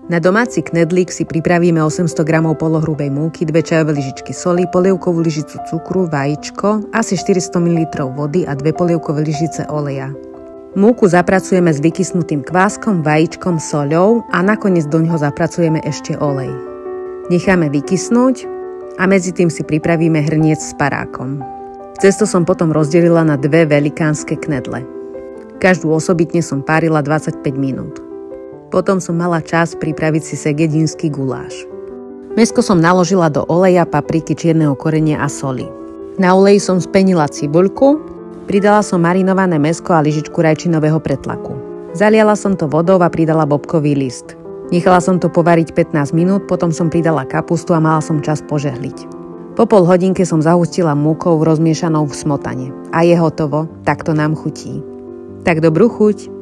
Na domáci knedlík si pripravíme 800 g polohrubej múky, 2 čajové lyžičky soli, polievkovú lyžicu cukru, vajíčko, asi 400 ml vody a 2 polievkové lyžice oleja. Múku zapracujeme s vykysnutým kváskom, vajíčkom, soľou a nakoniec doňho zapracujeme ešte olej. Necháme vykysnúť a medzi tým si pripravíme hrniec s parákom. Cesto som potom rozdelila na 2 velikánske knedle. Každú osobitne som párila 25 minút. Potom som mala čas pripraviť si segedínsky guláš. Mäsko som naložila do oleja, papriky, čierneho korenia a soli. Na oleji som spenila cibuľku, pridala som marinované mäsko a lyžičku rajčinového pretlaku. Zaliala som to vodou a pridala bobkový list. Nechala som to povariť 15 minút, potom som pridala kapustu a mala som čas požehliť. Po pol hodinke som zahustila múkou rozmiešanou v smotane. A je hotovo, takto nám chutí. Tak dobrú chuť!